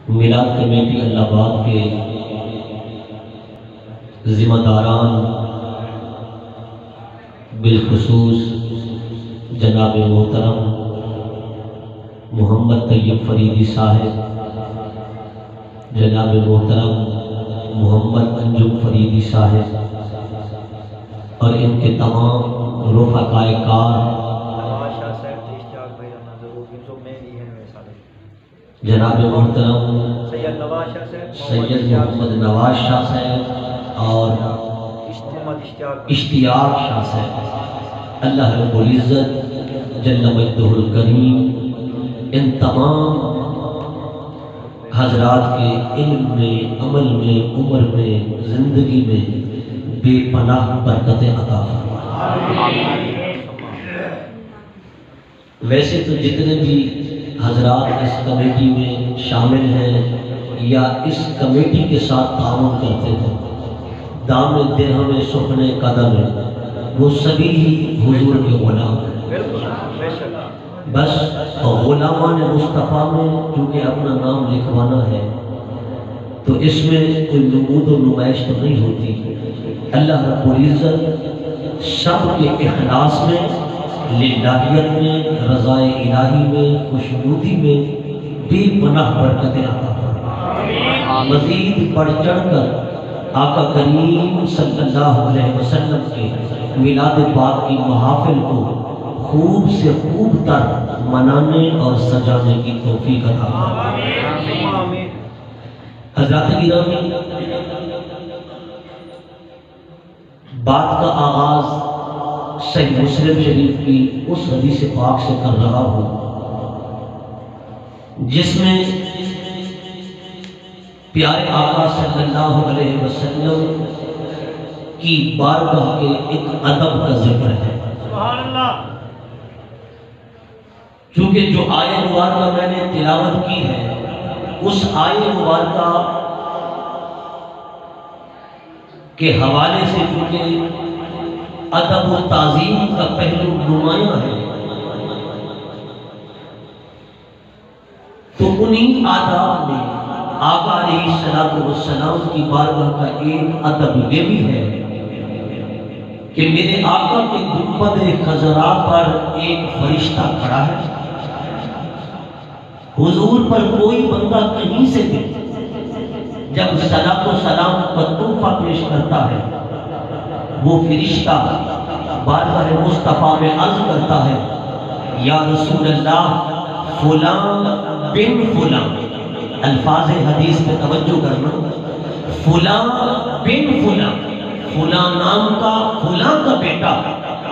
میلاد کمیٹی اللہ آباد کے ذمہ داران بالخصوص جناب محترم محمد طیب فریدی صاحب، جناب محترم محمد انجم فریدی صاحب اور ان کے تمام رفقائے کار، جناب محترم سید محمد نواز شاہ صاحب اور اشتیاق شاہ صاحب، اللہ رب العزت جل مجدہ الکریم ان تمام حضرات کے علم میں، عمل میں، عمر میں، زندگی میں بے پناہ برکتیں عطا فرمائے۔ ویسے تو جتنے بھی حضرات اس کمیٹی میں شامل ہیں یا اس کمیٹی کے ساتھ تعاون کرتے ہیں، دام درہم سخن قدم ہے، وہ سبھی ہی حضور کے غلام ہیں۔ بس غلامان مصطفیٰ میں چونکہ اپنا نام لکھوانا ہے تو اس میں کوئی نمود و نمائش تو نہیں ہوتی۔ اللہ رب العزت سب کے اخلاص میں، للہیت میں، رضائے الہی میں، خوشنودی میں بے پناہ برکتیں عطا فرمائے۔ مزید بڑھ چڑھ کر آقا کریم صلی اللہ علیہ وسلم کے میلاد پاک کی محافل کو خوب سے خوب تر منانے اور سجانے کی توفیق عطا فرمائے۔ حضرات گرامی، بات کا آغاز صحیح مسلم شریف کی اس حدیث پاک سے کر رہا ہوں جس میں پیارے آقا صلی اللہ علیہ وسلم کی بارگاہ کے ایک ادب کا ذکر ہے۔ سبحان اللہ۔ چونکہ جو آیت مبارکہ میں نے تلاوت کی ہے اس آیت مبارکہ کے حوالے سے چونکہ ادب و تعظیم کا پہلو نمایاں ہے تو انہی آداب میں آقا علیہ السلام کی بارگاہ کا ایک ادب یہ بھی ہے کہ میرے آقا کے گنبد خضرا پر ایک فرشتہ کھڑا ہے۔ حضور پر کوئی بندہ کہیں سے بھی جب صلاۃ و سلام کا تحفہ پیش کرتا ہے وہ فرشتہ بارگاہ مصطفیٰ میں عرض کرتا ہے، یا رسول اللہ فلان بن فلان، الفاظ حدیث پہ توجہ کرنا، فلان بن فلان، فلان نام کا فلان کا بیٹا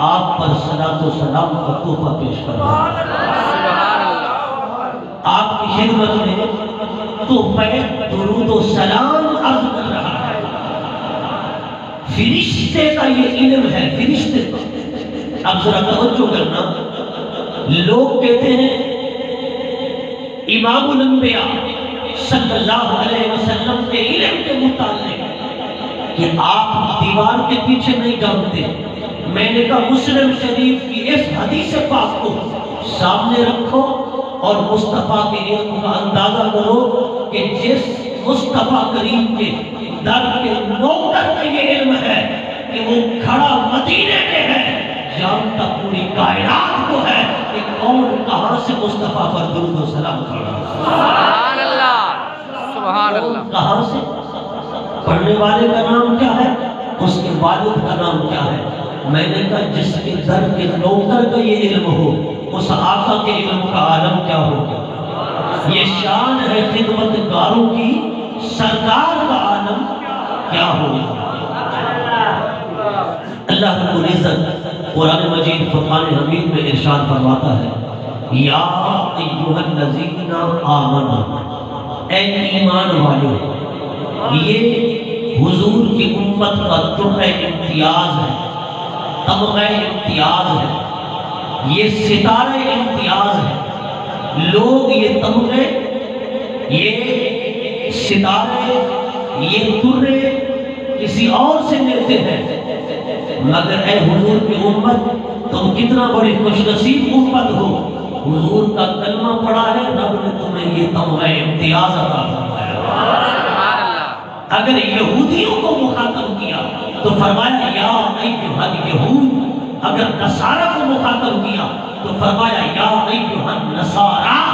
آپ پر صلاۃ و سلام کا تحفہ پیش کر رہا ہے۔ آپ کی خدمت میں تحفہ درود و سلام عرض کر رہا ہے۔ فرشتے کا یہ علم ہے، فرشتے کا۔ اب ذرا توجہ کرنا، لوگ کہتے ہیں امام الانبیاء صلی اللہ علیہ وسلم کے علم کے متعلق کہ آپ دیوار کے پیچھے نہیں جانتے۔ میں نے کہا مسلم شریف کی اس حدیث پاک کو سامنے رکھو اور مصطفیٰ کے علم کا اندازہ کرو کہ جس مصطفیٰ کریم کے در کے نوکر کا یہ علم ہے کہ وہ کھڑا مدینے میں ہے، جانتا پوری کائنات کو ہے کہ کون کہاں سے مصطفیٰ پر درود و سلام کھڑا ہے۔ سبحان اللہ، سبحان اللہ۔ کہاں سے؟ پڑھنے والے کا نام کیا ہے، اس کے والد کا نام کیا ہے؟ میں نے کہا جس کے در کے نوکر کا یہ علم ہو اس آقا کے علم کا عالم کیا ہوگا؟ یہ شان ہے خدمت گاروں کی، سرکار کا عالم کیا ہوگا؟ اللہ رب العزت قرآن مجید فرقان حمید میں ارشاد فرماتا ہے، یا ایھا الذین آمنوا، اے ایمان والو، یہ حضور کی امت کا تحفہ امتیاز ہے، تمغہ امتیاز ہے، یہ ستارہ امتیاز ہے۔ لوگ یہ تمغے، یہ ستارے، یہ ترے کسی اور سے لیتے ہیں، مگر اے حضور کی امت تم کتنا بڑی خوش نصیب امت ہو، حضور کا کلمہ پڑھا ہے، رب نے تمہیں یہ تمغہ امتیاز عطا فرمایا۔ اگر یہودیوں کو مخاطب کیا تو فرمایا یا ایھا الیہود، اگر نصارہ کو مخاطب کیا تو فرمایا یا ایھا النصارى،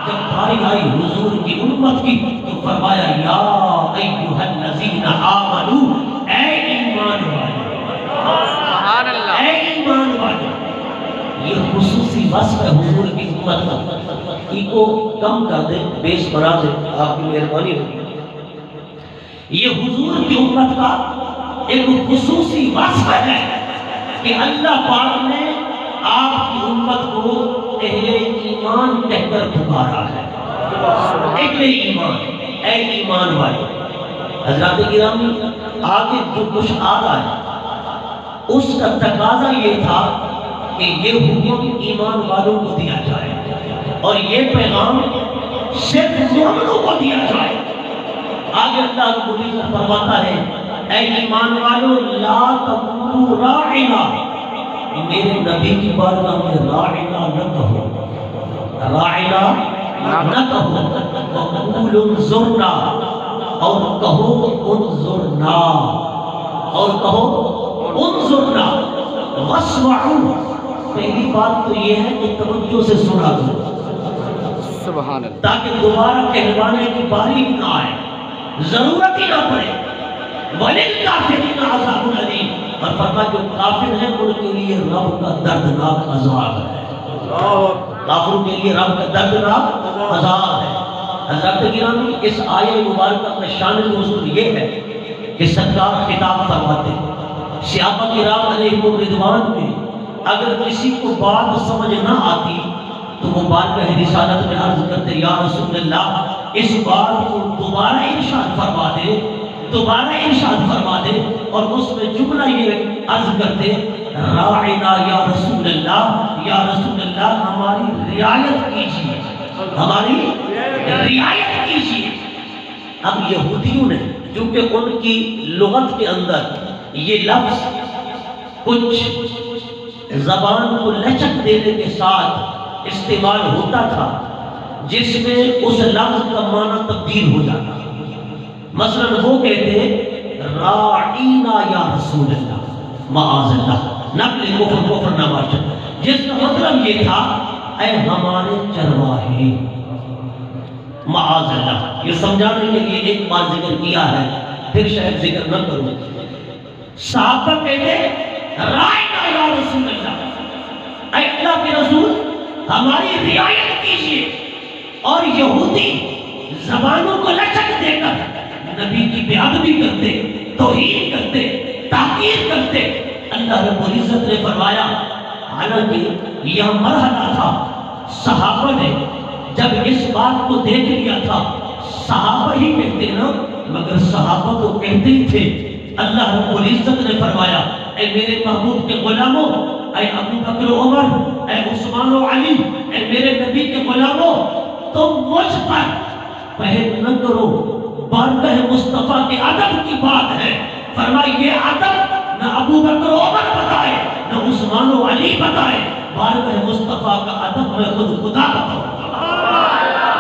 جب باری آئی حضور کی امت کی تو فرمایا یا ایھا الذین آمنوا، اے ایمان والے، اے ایمان والے۔ یہ خصوصی وصف ہے حضور کی امت کا، کو کم کر دے، بیس بنا دے، آپ کی مہربانی ہوگی۔ یہ حضور کی امت کا ایک خصوصی وصف ہے کہ اللہ پاک نے آپ کی امت کو اہل ایمان کہہ کر پکارا ہے۔ اہل ایمان، اے ایمان والے۔ حضرات گرامی، آگے جو کچھ آ رہا ہے اس کا تقاضا یہ تھا کہ یہ حکم ایمان والوں کو دیا جائے اور یہ پیغام صرف مومنوں کو دیا جائے۔ آگے اللہ رب العزت فرماتا ہے اے ایمان والو لا تقولوا راعنا، میرے نبی کی بارگاہ میں راعنا نہ کہو، راعنا نہ کہو، وقولوا انظرنا، اور کہو انظرنا، اور کہو انظرنا، واسمعوا۔ پہلی بات تو یہ ہے کہ توجہ سے سنا دو سبحان اللہ، تاکہ دوبارہ کہلوانے کی باری نہ آئے، ضرورت ہی نہ پڑے۔ وَلِلْكَافِرِينَ عَذَابٌ أَلِيمٌ، اور فرما جو کافر ہیں ان کے لیے رب کا دردناک عذاب ہے، کافروں کے لیے رب کا دردناک عذاب ہے۔ حضرت گرامی، اس آیہ مبارکہ کا شان نزول یہ ہے کہ سرکار خطاب فرماتے صحابہ کرام علیہم الرضوان میں اگر کسی کو بات سمجھ نہ آتی تو وہ بارگاہ رسالت میں عرض کرتے یا رسول اللہ اس بات کو دوبارہ ارشاد فرما دے، دوبارہ ارشاد فرما دے، اور اس میں جملہ یہ عرض کرتے راعنا یا رسول اللہ ہماری رعایت کیجیے، ہماری رعایت کیجیے۔ اب یہودیوں نے چونکہ ان کی لغت کے اندر یہ لفظ کچھ زبان کو لچک دینے کے ساتھ استعمال ہوتا تھا جس میں اس لفظ کا معنی تبدیل ہو جاتا، مثلا وہ کہتے راعینا یا رسول اللہ، معاذ اللہ، نقل کفر نماشا، جس کا مطلب یہ تھا اے ہمارے چرواہے، معاذ اللہ۔ یہ سمجھانے کے لیے ایک بات ذکر کیا ہے، پھر شاید ذکر نہ کروں۔ صحابہ کہتے رائنا یا رسول اللہ، اے اللہ کے رسول ہماری رعایت کیجئے، اور یہودی زبانوں کو لچک دے کر نبی کی بے ادبی کرتے، توہین کرتے، تحقیر کرتے۔ اللہ رب العزت نے فرمایا حالانکہ یہ مرحلہ تھا، صحابہ نے جب اس بات کو دیکھ لیا تھا، صحابہ ہی کہتے نا، مگر صحابہ تو کہتے ہی تھے۔ اللہ رب العزت نے فرمایا اے میرے محبوب کے غلاموں، اے ابو بکر و عمر، اے عثمان و علی، اے میرے نبی کے غلاموں، تم مجھ پر پہل نہ کرو، بارگاہ مصطفیٰ کے ادب کی بات ہے۔ فرمایا یہ ادب نہ ابو بکر و عمر بتائے، نہ عثمان و علی بتائے، بارگاہ مصطفیٰ کا ادب میں خود خدا بتاؤں گا،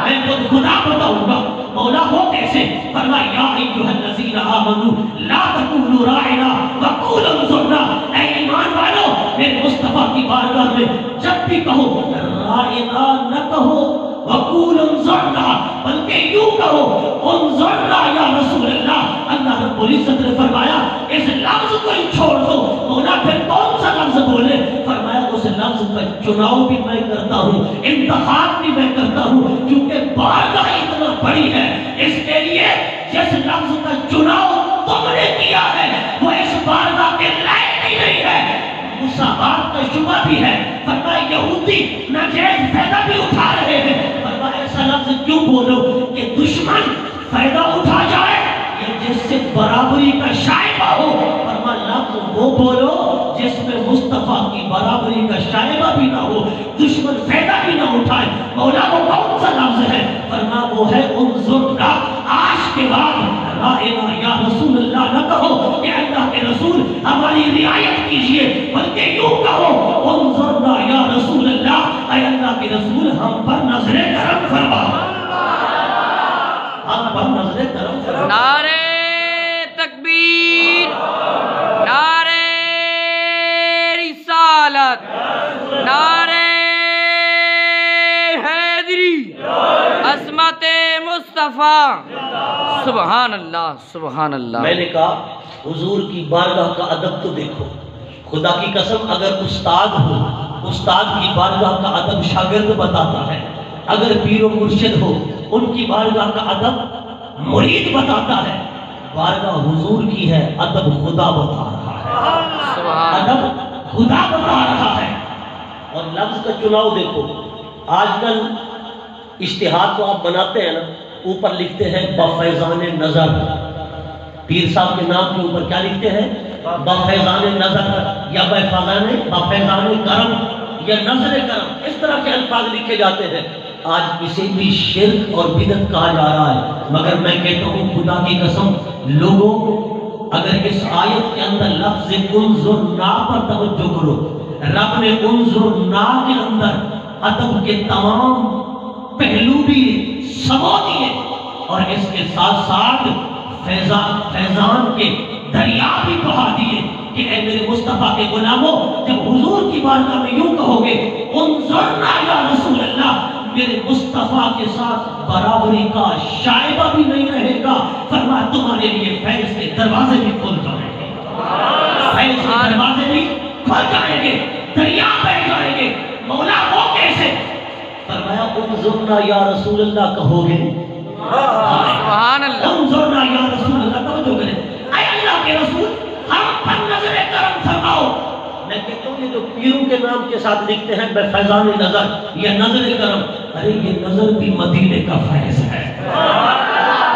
میں خود خدا بتاؤں گا۔ مولا ہو کیسے؟ فرمایا یا ایھا الذین آمنوا لا تقولوا راعنا وقولوا انظرنا، اے ایمان والو میرے مصطفیٰ کی بارگاہ میں جب بھی کہو راعنا نہ کہو، وقولوا انظرنا بلکہ یوں کہو انظرنا یا رسول اللہ۔ اللہ رب العزت نے فرمایا اس لفظ کو ہی چھوڑ دو، مولا پھر کون سا لفظ بولے؟ فرمایا اس لفظ کا چناؤ بھی میں کرتا ہوں، انتخاب بھی میں کرتا ہوں، کیونکہ بارگاہ اتنا بڑی ہے، اس کے لیے جس لفظ کا چناؤ تم نے کیا ہے وہ اس بارگاہ کے لائق ہی نہیں ہے۔ مساوات کا شبہ بھی ہے۔ فرمایا یہودی ناجائز فائدہ بھی اٹھا رہے ہیں، فرمایا ایسا لفظ کیوں بولو کہ دشمن فائدہ اٹھا جائے یا جس سے برابری کا شائبہ ہو۔ فرمایا لفظ وہ بولو جس میں مصطفیٰ کی برابری کا شائبہ بھی نہ ہو، دشمن فائدہ بھی نہ اٹھائے۔ مولا وہ کون سا لفظ ہے؟ فرمایا وہ ہے انظرنا۔ آج کے بعد راعنا یا رسول اللہ نہ کہو کہ اللہ کے رسول ہماری رعایت کیجئے، بلکہ یوں کہو انظرنا یا رسول اللہ، اے اللہ کے رسول ہم پر نظر کرم فرما، ہم پر نظر کرم نعرہ تکبیر، نعرہ رسالت، نعرہ حیدری، عظمت مصطفیٰ۔ سبحان اللہ، سبحان اللہ۔ میں نے کہا حضور کی بارگاہ کا ادب تو دیکھو، خدا کی قسم اگر استاد ہو، استاد کی بارگاہ کا ادب شاگرد بتاتا ہے، اگر پیر و مرشد ہو ان کی بارگاہ کا ادب مرید بتاتا ہے، بارگاہ حضور کی ہے، ادب خدا بتا رہا ہے، ادب خدا بتا رہا ہے۔ اور لفظ کا چناؤ دیکھو، آج کل اشتہار تو آپ بناتے ہیں نا، اوپر لکھتے ہیں بفیضان نظر، پیر صاحب کے نام کے اوپر کیا لکھتے ہیں؟ بفیضان نظر یا بفیضان کرم یا نظر کرم، اس طرح کے الفاظ لکھے جاتے ہیں۔ آج اسے بھی شرک اور بدعت کہا جا رہا ہے، مگر میں کہتا ہوں خدا کی قسم، لوگوں اگر اس آیت کے اندر لفظ انظرنا پر توجہ کرو، رب نے انظرنا کے اندر ادب کے تمام پہلو بھی سما دیے، اور اس کے ساتھ ساتھ فیضان کے دریا بھی بہا دیے کہ اے میرے مصطفیٰ کے غلاموں، جب حضور کی بارگاہ میں یوں کہو گے انظرنا یا رسول اللہ، میرے مصطفیٰ کے ساتھ برابری کا شائبہ بھی نہیں رہے گا، فرمایا تمہارے لیے فیض کے دروازے بھی کھل جائیں گے، فیض کے دروازے بھی کھل جائیں گے، دریا بہ جائیں گے۔ مولا وہ کیسے؟ فرمایا انظرنا یا رسول اللہ کہو گے، سبحان اللہ، انظرنا یا رسول اللہ توجہ کریں، اے اللہ کے رسول ہم پر نظر کرم فرماؤ۔ میں کہتا ہوں یہ جو پیروں کے نام کے ساتھ لکھتے ہیں بفیضان نظر یا نظر کرم، ارے یہ نظر بھی مدینے کا فیض ہے،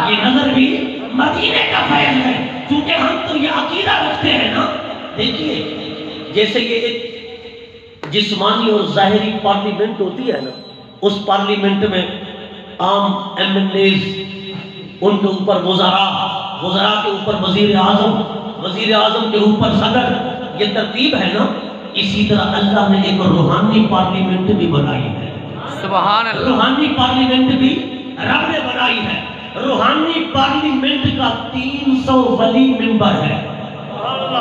یہ نظر بھی مدینے کا فیض ہے، چونکہ ہم تو یہ عقیدہ رکھتے ہیں نا۔ دیکھیے جیسے یہ ایک جسمانی اور ظاہری پارلیمنٹ ہوتی ہے نا، اس پارلیمنٹ میں عام ایم ایل ایز، ان کے اوپر وزراء کے اوپر وزیر اعظم کے اوپر صدر، یہ ترتیب ہے نا، اسی طرح اللہ نے ایک روحانی پارلیمنٹ بھی بنائی ہے، سبحان اللہ، روحانی پارلیمنٹ بھی رب نے بنائی ہے۔ روحانی پارلیمنٹ کا 300 ولی ممبر ہے،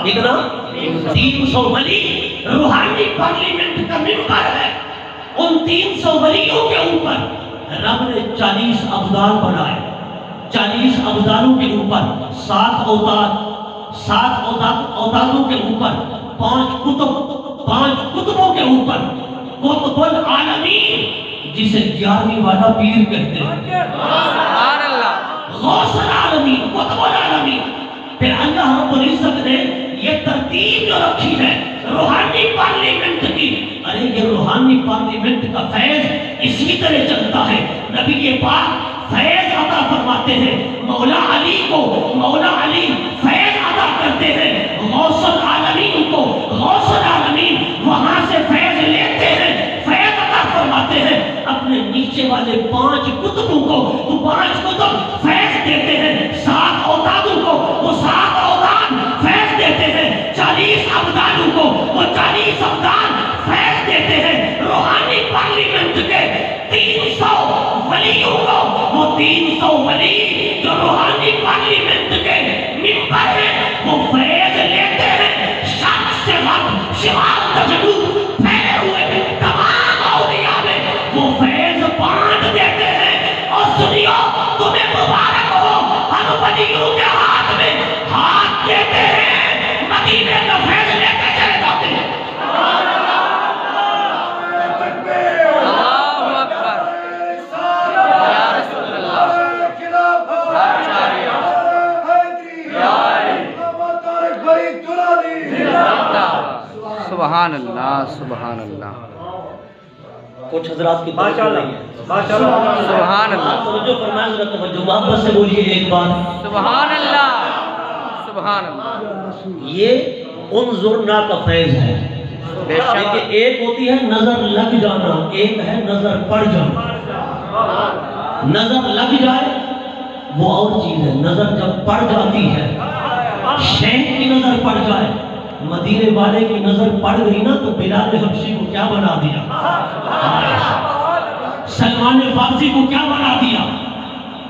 کتنا؟ 300 ولی روحانی پارلیمنٹ کا ممبر ہے۔ ان 300 ولیوں کے اوپر رب نے 40 ابدال بنائے، 40 ابدالوں کے اوپر 7 اودادوں کے اوپر 5 کتبوں کے اوپر قطب العالمین، جسے 11ویں والا پیر کہتے ہیں، سبحان اللہ، غوث العالمین، قطب العالمین۔ پھر اللہ رب العزت نے یہ ترتیب جو رکھی ہے روحانی پارلیمنٹ کی، ارے یہ روحانی پارلیمنٹ کا فیض اسی طرح چلتا ہے۔ نبی پاک فیض عطا فرماتے ہیں، مولا علی کو مولا علی فیض عطا کرتے ہیں، غوث العالمین کو غوث العالمین وہاں سے فیض لیتے ہیں، فیض عطا فرماتے ہیں۔ اپنے نیچے والے 5 کتبوں کو وہ 5 کتب فیض دیتے ہیں، 7 اودادوں کو وہ 7 اوداد فیض دیتے ہیں، 40 ابدالوں کو وہ 40 ابدال فیض دیتے ہیں۔ روحانی پارلیمنٹ کے 300 ولیوں کو وہ 300 ولی جو روحانی پارلیمنٹ کے ممبر ہیں وہ فیض لیتے ہیں، شرق سے غرب شمال سے جنوب پھیلے ہوئے تمام اولیاء میں وہ فیض بانٹ دیتے ہیں۔ اور سنیو تمہیں مبارک ہو، ہم ولیوں کے ہاتھ میں ہاتھ دیتے ہیں، مدینے کا فیض لے کے چلے جاتے ہیں۔ اللہ اکبر، یا رسول اللہ، سبحان اللہ، سبحان اللہ، کچھ حضرات کی توجہ نہیں ہے، سبحان اللہ، توجہ فرمائیں، ذرا توجہ محبت سے بولیے ایک بار، سبحان اللہ، سبحان اللہ۔ یہ انظرنا کا فیض ہے۔ بے شک، لیکن ایک ہوتی ہے نظر لگ جانا، ایک ہے نظر پڑ جانا۔ نظر لگ جائے وہ اور چیز ہے، نظر جب پڑ جاتی ہے، شیخ کی نظر پڑ جائے، مدینے والے کی نظر پڑ گئی نا تو بلال حبشی کو کیا بنا دیا، سلمان فارسی کو کیا بنا دیا۔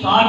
60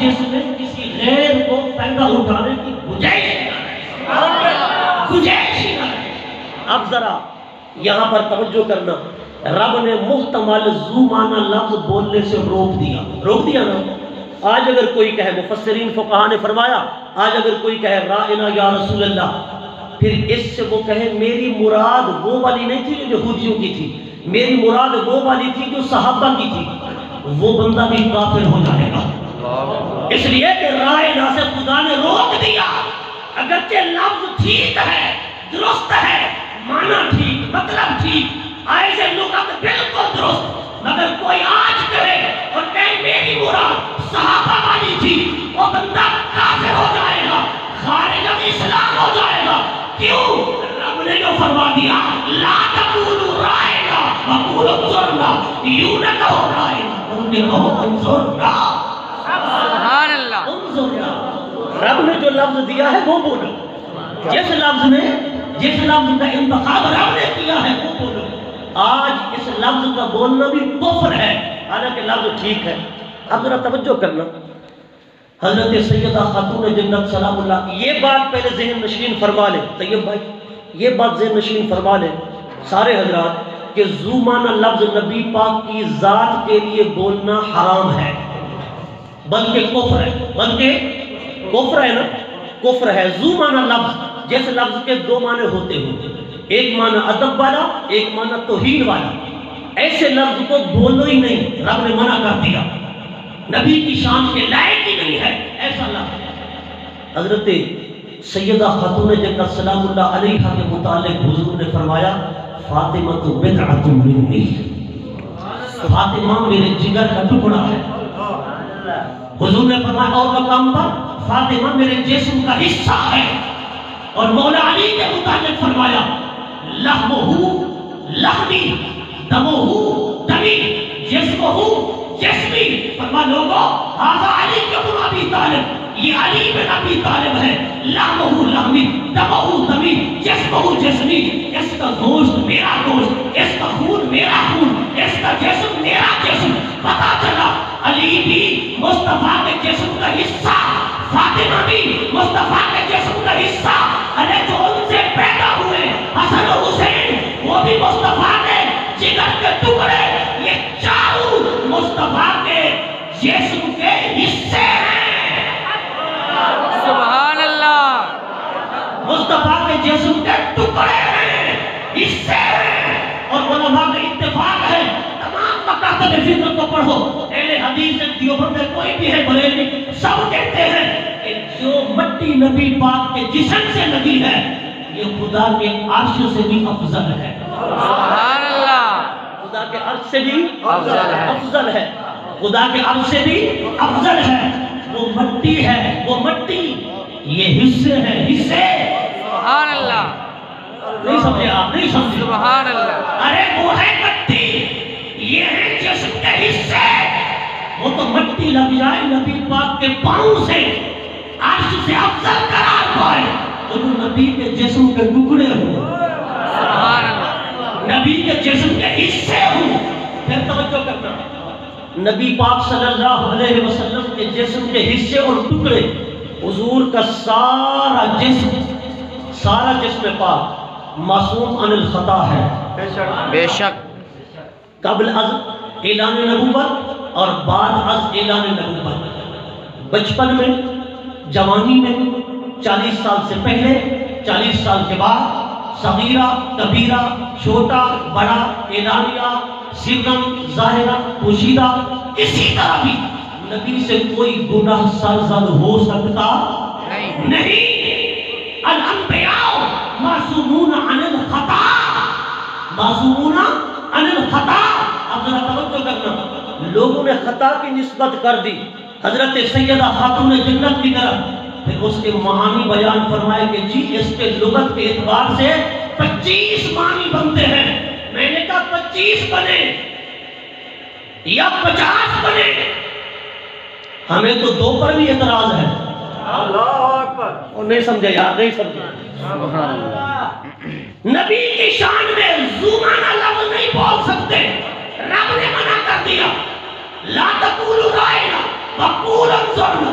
جس میں کسی غیر کو فائدہ اٹھانے کی گنجائش ہی نہ رہے۔ اب ذرا یہاں پر توجہ کرنا، رب نے محتمل ذو معنی لفظ بولنے سے روک دیا نا۔ آج اگر کوئی کہے، مفسرین فقہاء نے فرمایا، آج اگر کوئی کہے رائنا یا رسول اللہ، پھر اس سے وہ کہے میری مراد وہ والی نہیں تھی جو یہودیوں کی تھی، میری مراد وہ والی تھی جو صحابہ کی تھی، وہ بندہ بھی کافر ہو جائے گا۔ اس لیے کہ رائنا سے خدا نے روک دیا۔ اگرچہ لفظ ٹھیک ہے، درست ہے، معنی ٹھیک، مطلب ٹھیک، آئے سے لغت بالکل درست، مگر کوئی آج کہے اور کہے میری مراد صحابہ والی تھی، وہ بندہ کافر ہو جائے گا، خارج از اسلام ہو جائے گا۔ کیوں؟ رب نے جو فرما دیا لا تقولوا رائنا وقولوا انظرنا، یوں نہ کہو رائنا بلکہ کہو انظرنا۔ سبحان اللہ۔ انظرنا، رب نے جو لفظ دیا ہے وہ بولو، جس لفظ کا انتخاب رب نے کیا ہے وہ بولو۔ آج اس لفظ کا بولنا بھی کفر ہے، حالانکہ لفظ ٹھیک ہے۔ اب ذرا توجہ کرنا، حضرت سیدہ خاتون جنت سلام اللہ، یہ بات پہلے ذہن نشین فرما لیں، طیب بھائی یہ بات ذہن نشین فرما لیں سارے حضرات، کہ ذو معنی لفظ نبی پاک کی ذات کے لیے بولنا حرام ہے، بلکہ کفر ہے نا، کفر ہے۔ ذو معنی لفظ جس لفظ کے دو معنی ہوتے ہیں، ایک معنی ادب والا، ایک معنی توہین والا، ایسے لفظ کو بولو ہی نہیں، رب نے منع کر دیا، نبی کی شان کے لائق ہی نہیں ہے ایسا لفظ۔ حضرت سیدہ خاتون جنت سلام اللہ علیہا کے متعلق حضور نے فرمایا فاطمہ بدعۃ منی، فاطمہ میرے جگر کا ٹکڑا ہے۔ حضور نے فرمایا اور مقام پر فاطمہ میرے جسم کا حصہ ہے۔ اور مولا علی کے متعلق فرمایا لحمہ لحمی دمہ دمی جسمہ جسمی۔ فرما لوگو ھذا علی بن ابی طالب، یہ علی بن ابی طالب ہے، لحمہ لحمی دمہ دمی جسمہ جسمی، اس کا گوشت میرا گوشت، اس کا خون میرا خون، اس کا جسم میرا جسم۔ پتا چلا علی بھی مصطفیٰ کے جسم کا حصہ، فاطمہ بھی مصطفیٰ کے جسم کا حصہ، ارے جو ان سے پیدا ہوئے حسن و حسین وہ بھی مصطفیٰ کے جگر کے ٹکڑے، یہ چاروں مصطفیٰ کے جسم کے حصے ہیں۔ سبحان اللہ۔ مصطفیٰ کے جسم کے ٹکڑے ہیں، حصے ہیں، اور علماء کا اتفاق ہے، تمام مکاتب فکر کو پڑھو، اہل حدیث دیوبند کوئی بھی ہے بریلوی، سب کہتے ہیں کہ جو مٹی نبی پاک کے جسم سے لگی ہے یہ خدا کے عرش سے بھی افضل ہے۔ سبحان اللہ۔ خدا کے عرش سے بھی افضل ہے، خدا کے عرش سے بھی افضل ہے۔ وہ مٹی ہے، وہ مٹی، یہ حصے ہیں، حصے۔ سبحان اللہ۔ نہیں سمجھے آپ؟ نہیں سمجھے؟ سبحان اللہ۔ ارے وہ ہے مٹی، یہ ہے جسم کے حصے۔ وہ تو مٹی لگ جائے نبی پاک کے پاؤں سے عرش سے افضل قرار پائے، تو نبی کے جسم کے ٹکڑے ہوں، سبحان اللہ، نبی کے جسم کے حصے ہوں۔ پھر توجہ کرنا، نبی پاک صلی اللہ علیہ وسلم کے جسم کے حصے اور ٹکڑے، حضور کا سارا جسم پاک معصوم عن الخطا ہے، بے شک۔ قبل از اعلان نبوت اور بعد از اعلان نبوت، بچپن میں، جوانی میں، 40 سال سے پہلے، 40 سال کے بعد، صغیرہ کبیرہ چھوٹا بڑا اعلانیہ سرن ظاہرہ پوشیدہ، اسی طرح بھی نبی سے کوئی گناہ سرزد ہو سکتا نہیں۔ الانبیاء معصومون عن الخطا، معصومون عن الخطا۔ اب ذرا توجہ کرنا، لوگوں نے خطا کی نسبت کر دی حضرت سیدہ خاتون جنت کی طرف، پھر اس کے معانی بیان فرمائے کہ جی اس کے لغت کے اعتبار سے 25 معنی بنتے ہیں۔ میں نے کہا 25 بنے یا 50 بنے، ہمیں تو 2 پر بھی اعتراض ہے۔ اللہ اکبر۔ اور نہیں سمجھے یار، نہیں سمجھے۔ سبحان اللہ۔ نبی کی شان میں ذو معنی لفظ نہیں بول سکتے، رب نے منع کر دیا لا تقولوا رائنا وقولوا انظرنا۔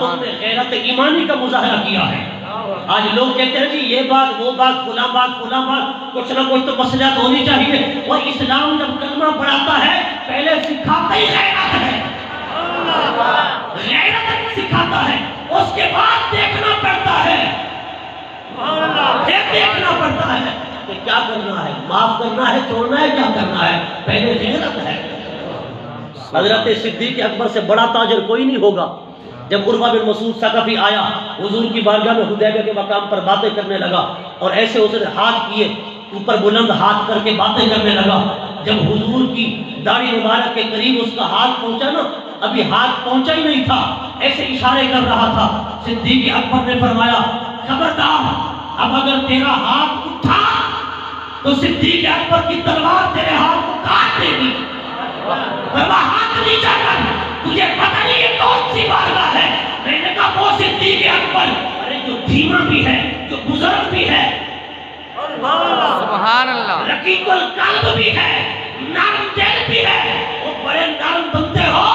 تم نے غیرت ایمانی کا مظاہرہ کیا ہے۔ آج لوگ کہتے ہیں جی یہ بات وہ بات فلاں بات فلاں بات، کچھ نہ کچھ تو مسئلہ ہونی چاہیے۔ اور اسلام جب کلمہ پڑھاتا ہے پہلے سکھاتا ہی غیرت ہے، غیرت سکھاتا ہے، اس کے بعد دیکھنا پڑتا ہے، دیکھنا پڑتا ہے کہ کیا کرنا ہے، معاف کرنا ہے، چھوڑنا ہے، کیا کرنا ہے، پہلے غیرت ہے۔ حضرت صدیق اکبر سے بڑا تاجر کوئی نہیں ہوگا۔ جب عروہ بن مسعود ثقفی آیا حضور کی بارگاہ میں حدیبیہ کے مقام پر باتیں کرنے لگا، اور ایسے اس نے ہاتھ کیے اوپر بلند ہاتھ کر کے باتیں کرنے لگا۔ جب حضور کی داڑھی مبارک کے قریب اس کا ہاتھ پہنچا نا، ابھی ہاتھ پہنچا ہی نہیں تھا، ایسے اشارے کر رہا تھا۔ صدیق اکبر نے فرمایا خبردار، اب اگر تیرا ہاتھ اٹھا تو صدیق اکبر کی تلوار تیرے ہاتھ کو کاٹ دے گی۔ فرمایا ہاتھ نیچا کر، تجھے پتہ نہیں یہ کون سی بارگاہ ہے؟ میں نے کہا وہ صدیق اکبر، ارے جو دھیما بھی ہے، جو بزرگ بھی ہے، سبحان اللہ، رقیق القلب بھی ہے، نرم دل بھی ہے، وہ بڑے نرم بنتے ہو،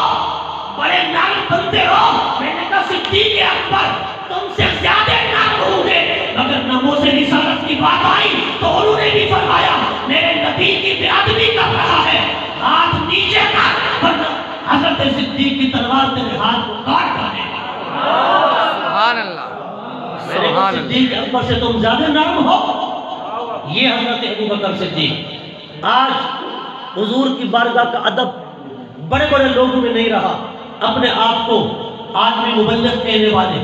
بڑے نرم بنتے ہو۔ میں نے کہا صدیق اکبر تم سے زیادہ نرم ہوں گے، مگر ناموس رسالت کی بات آئی تو انہوں نے بھی فرمایا میرے نبی کی بیادبی کر رہا ہے، ہاتھ نیچے کر، ورنہ حضرت صدیق کی تلوار تیرے ہاتھ کو کاٹ ڈالے گا۔ سبحان اللہ، میں نے کہا سبحان اللہ، صدیق اکبر سے تم زیادہ نرم ہو۔ یہ حضرت ابوبکر صدیق۔ آج حضور کی بارگاہ کا ادب بڑے بڑے لوگوں میں نہیں رہا، اپنے آپ کو آدمی مبلغ کہنے والے،